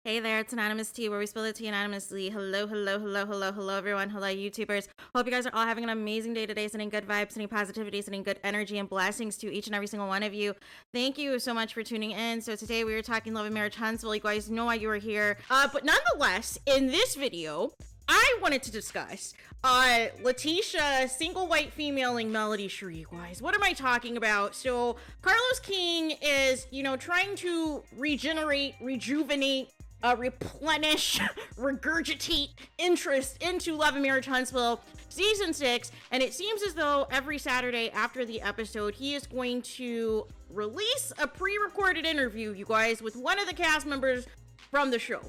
Hey there, it's Anonymous Tea, where we spill the tea anonymously. Hello, everyone. Hello, YouTubers. Hope you guys are all having an amazing day today, sending good vibes, sending positivity, sending good energy, and blessings to each and every single one of you. Thank you so much for tuning in. So today we were talking love and marriage Huntsville. You guys know why you were here. But nonetheless, in this video, I wanted to discuss Latisha single white femaling Melody Cherie, guys. What am I talking about? So Carlos King is, trying to regenerate, rejuvenate, replenish, regurgitate interest into Love and Marriage Huntsville season 6, and it seems as though every Saturday after the episode he is going to release a pre-recorded interview, you guys, with one of the cast members from the show.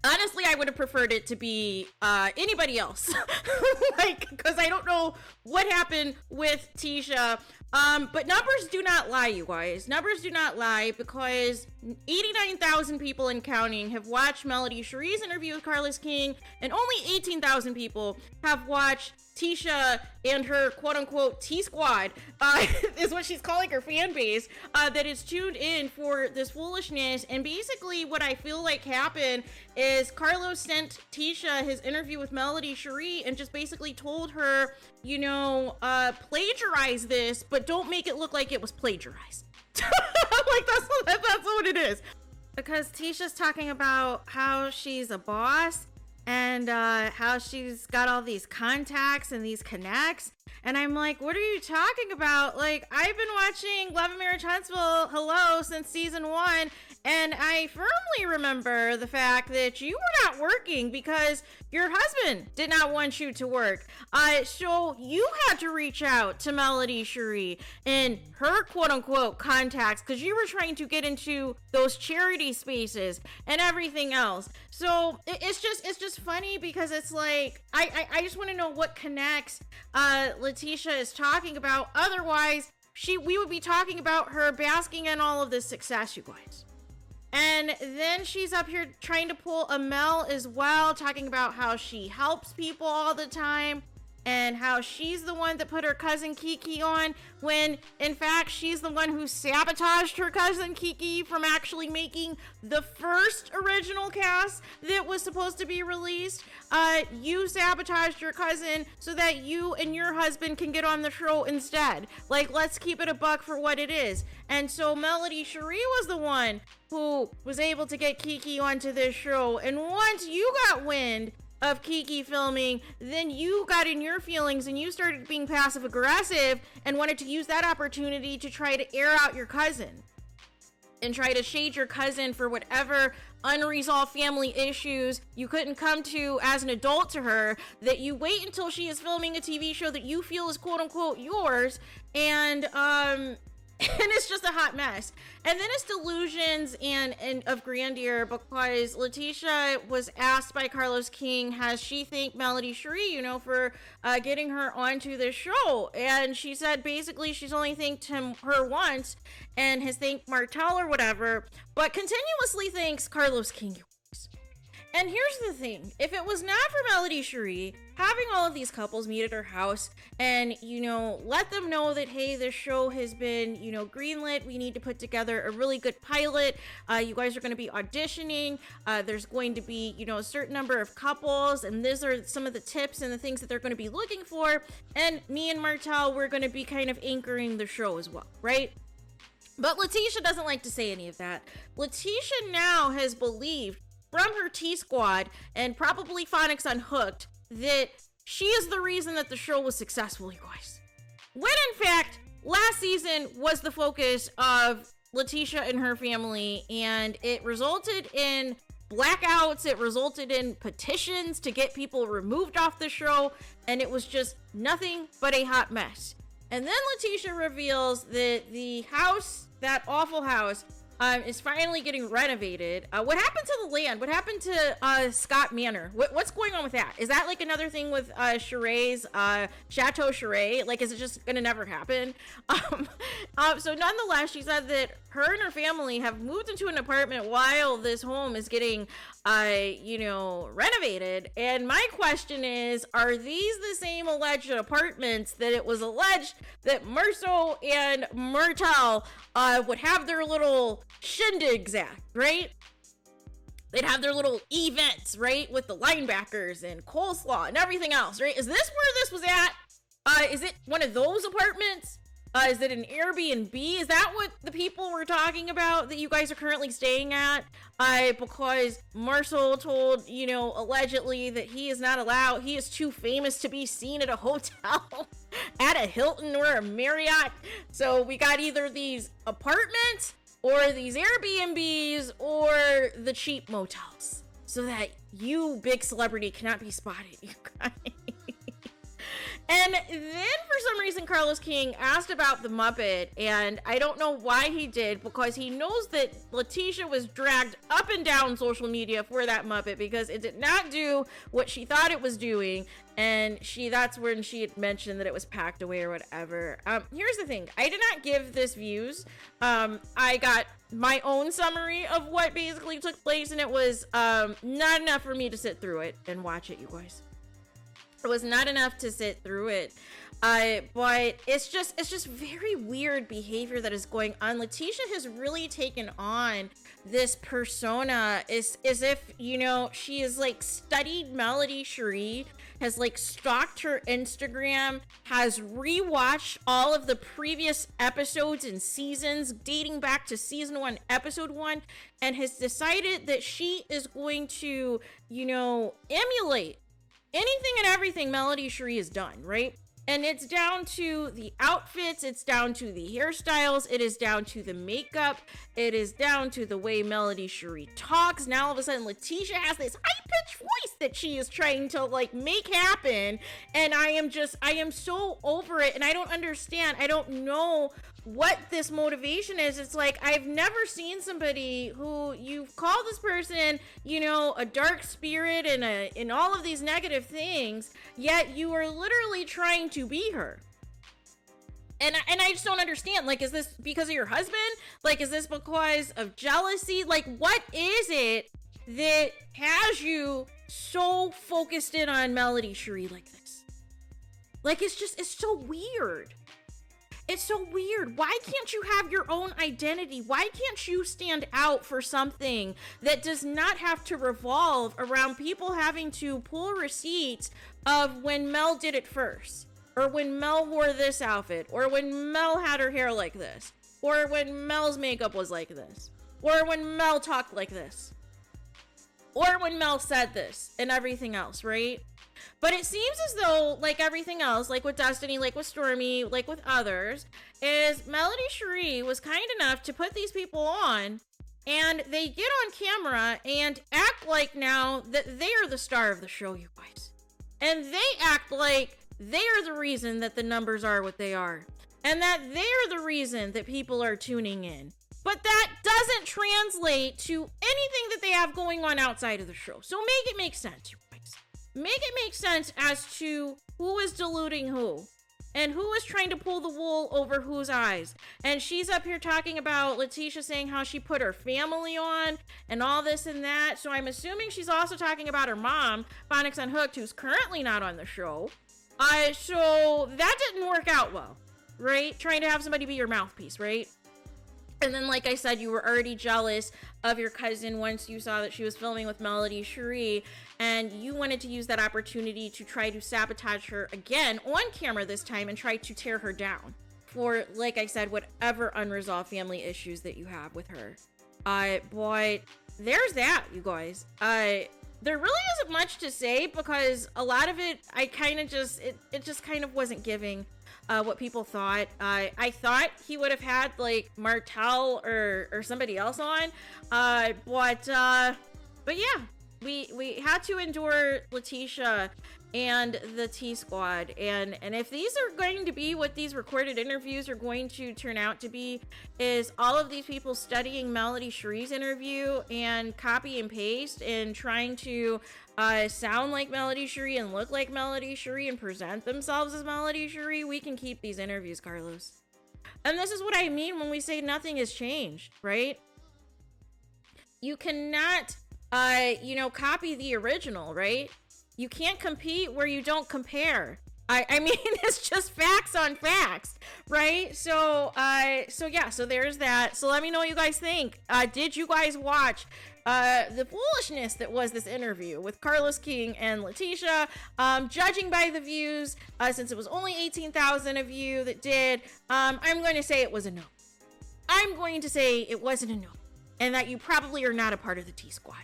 Honestly, I would have preferred it to be anybody else, because I don't know what happened with Tisha. But numbers do not lie, you guys. Numbers do not lie, because 89,000 people and counting have watched Melody Cherie's interview with Carlos King, and only 18,000 people have watched Tisha and her quote-unquote T-Squad, is what she's calling her fan base, that is tuned in for this foolishness. And basically what I feel like happened is Carlos sent Tisha his interview with Melody Cherie and just basically told her, plagiarize this, but don't make it look like it was plagiarized. That's what it is. Because Tisha's talking about how she's a boss and how she's got all these contacts and these connects. And I'm like, what are you talking about? Like, I've been watching Love and Marriage Huntsville, since season 1. And I firmly remember the fact that you were not working because your husband did not want you to work. So you had to reach out to Melody Cherie and her quote-unquote contacts because you were trying to get into those charity spaces and everything else. So it's just funny because it's like, I just want to know what connects Latisha is talking about. Otherwise, we would be talking about her basking in all of this success, you guys. And then she's up here trying to pull a Mel as well, talking about how she helps people all the time and how she's the one that put her cousin Kiki on, when in fact she's the one who sabotaged her cousin Kiki from actually making the first original cast that was supposed to be released. You sabotaged your cousin so that you and your husband can get on the show instead. Like, let's keep it a buck for what it is. And so Melody Cherie was the one who was able to get Kiki onto this show. And once you got wind of Kiki filming, then you got in your feelings and you started being passive aggressive and wanted to use that opportunity to try to air out your cousin and try to shade your cousin for whatever unresolved family issues you couldn't come to as an adult to her, that you wait until she is filming a TV show that you feel is quote unquote yours, and it's just a hot mess. And then it's delusions and of grandeur, because Latisha was asked by Carlos King, has she thanked Melody Cherie, for getting her onto this show? And she said basically she's only thanked her once and has thanked Martel or whatever, but continuously thanks Carlos King. And here's the thing, if it was not for Melody Cherie having all of these couples meet at her house and, let them know that, hey, this show has been, greenlit, we need to put together a really good pilot, you guys are going to be auditioning, there's going to be, a certain number of couples, and these are some of the tips and the things that they're going to be looking for, and me and Martel, we're going to be kind of anchoring the show as well, right? But Latisha doesn't like to say any of that. Latisha now has believed from her T-Squad and probably Phonics Unhooked that she is the reason that the show was successful, you guys. When in fact, last season was the focus of Latisha and her family, and it resulted in blackouts, it resulted in petitions to get people removed off the show, and it was just nothing but a hot mess. And then Latisha reveals that the house, that awful house, is finally getting renovated. What happened to the land? What happened to Scott Manor? What's going on with that? Is that like another thing with Chere's Chateau Cherie? Like, is it just gonna never happen? So nonetheless, she said that her and her family have moved into an apartment while this home is getting renovated. And my question is, are these the same alleged apartments that it was alleged that Marceau and Martel would have their little shindigs at, right? they'd have their little events, right? With the linebackers and coleslaw and everything else, right? Is this where this was at? Is it one of those apartments? Is it an Airbnb? Is that what the people were talking about that you guys are currently staying at? Because Marcel told, you know, allegedly that he is not allowed, he is too famous to be seen at a hotel, at a Hilton or a Marriott. So we got either these apartments or these Airbnbs or the cheap motels so that you, big celebrity, cannot be spotted, you guys. And then for some reason, Carlos King asked about the Muppet, and I don't know why he did, because he knows that Latisha was dragged up and down social media for that Muppet because it did not do what she thought it was doing, and that's when she had mentioned that it was packed away or whatever. Here's the thing. I did not give this views. I got my own summary of what basically took place, and it was not enough for me to sit through it and watch it, you guys. It was not enough to sit through it, but it's just very weird behavior that is going on. Latisha has really taken on this persona as if, you know, she has like studied Melody Cherie, has like stalked her Instagram, has rewatched all of the previous episodes and seasons dating back to season 1, episode 1, and has decided that she is going to, you know, emulate anything and everything Melody Cherie has done, right? And it's down to the outfits, it's down to the hairstyles, it is down to the makeup, it is down to the way Melody Cherie talks. Now all of a sudden Latisha has this high-pitched voice that she is trying to like make happen, and I am so over it, and I don't understand. I don't know what this motivation is. It's like, I've never seen somebody who you've called this person, you know, a dark spirit and all of these negative things, yet you are literally trying to be her. And I just don't understand. Like, is this because of your husband? Like, is this because of jealousy? Like, what is it that has you so focused in on Melody Cherie like this? Like, it's so weird. It's so weird. Why can't you have your own identity? Why can't you stand out for something that does not have to revolve around people having to pull receipts of when Mel did it first? Or when Mel wore this outfit? Or when Mel had her hair like this? Or when Mel's makeup was like this? Or when Mel talked like this? Or when Mel said this and everything else, right? But it seems as though, like everything else, like with Destiny, like with Stormy, like with others, is Melody Cherie was kind enough to put these people on, and they get on camera and act like now that they are the star of the show, you guys. And they act like they are the reason that the numbers are what they are, and that they are the reason that people are tuning in. But that doesn't translate to anything that they have going on outside of the show. So make it make sense, you guys. Make it make sense as to who is deluding who and who is trying to pull the wool over whose eyes. And she's up here talking about Latisha saying how she put her family on and all this and that. So I'm assuming she's also talking about her mom, Phonics Unhooked, who's currently not on the show. So that didn't work out well, right? Trying to have somebody be your mouthpiece, right? And then, like I said, you were already jealous of your cousin once you saw that she was filming with Melody Cherie, and you wanted to use that opportunity to try to sabotage her again on camera this time and try to tear her down for, like I said, whatever unresolved family issues that you have with her. But there's that, you guys. There really isn't much to say because a lot of it, I kind of just, it just kind of wasn't giving what people thought. I thought he would have had like Martel or somebody else on, but yeah, we had to endure Latisha and the T-Squad, and if these are going to be what these recorded interviews are going to turn out to be, is all of these people studying Melody Cherie's interview and copy and paste and trying to sound like Melody Cherie and look like Melody Cherie and present themselves as Melody Cherie, we can keep these interviews, Carlos. And this is what I mean when we say nothing has changed, right? You cannot, copy the original, right? You can't compete where you don't compare. I mean, it's just facts on facts, right? So there's that. So let me know what you guys think. Did you guys watch the foolishness that was this interview with Carlos King and Latisha? Judging by the views, since it was only 18,000 of you that did, I'm going to say it was a no. I'm going to say it wasn't a no, and that you probably are not a part of the T Squad.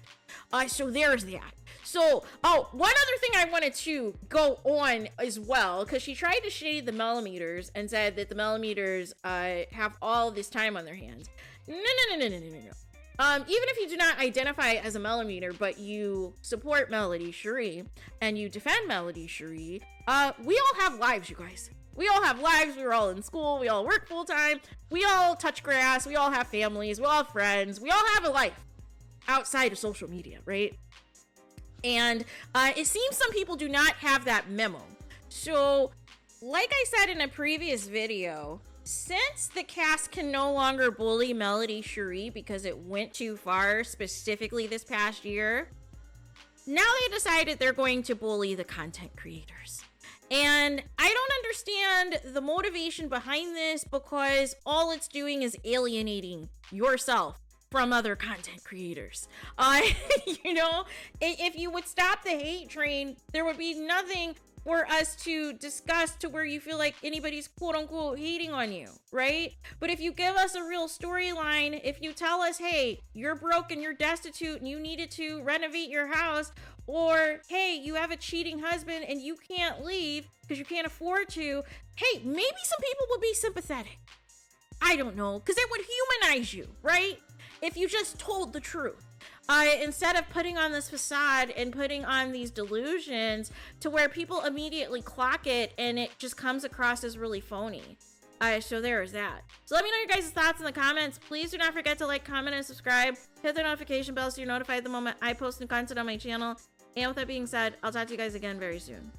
So there's that. So, one other thing I wanted to go on as well, because she tried to shade the millimeters and said that the millimeters have all this time on their hands. No. Even if you do not identify as a millimeter, but you support Melody Cherie and you defend Melody Cherie, we all have lives, you guys. We all have lives. We're all in school. We all work full time. We all touch grass. We all have families. We all have friends. We all have a life outside of social media, right? And it seems some people do not have that memo. So, like I said in a previous video, since the cast can no longer bully Melody Cherie because it went too far, specifically this past year, now they decided they're going to bully the content creators. And I don't understand the motivation behind this, because all it's doing is alienating yourself from other content creators. You know, if you would stop the hate train, there would be nothing for us to discuss to where you feel like anybody's quote unquote hating on you, right? But if you give us a real storyline, if you tell us, hey, you're broke and you're destitute and you needed to renovate your house, or hey, you have a cheating husband and you can't leave because you can't afford to, hey, maybe some people would be sympathetic. I don't know, because it would humanize you, right? If you just told the truth, instead of putting on this facade and putting on these delusions to where people immediately clock it and it just comes across as really phony. So there is that. So let me know your guys' thoughts in the comments. Please do not forget to like, comment, and subscribe. Hit the notification bell so you're notified the moment I post new content on my channel. And with that being said, I'll talk to you guys again very soon.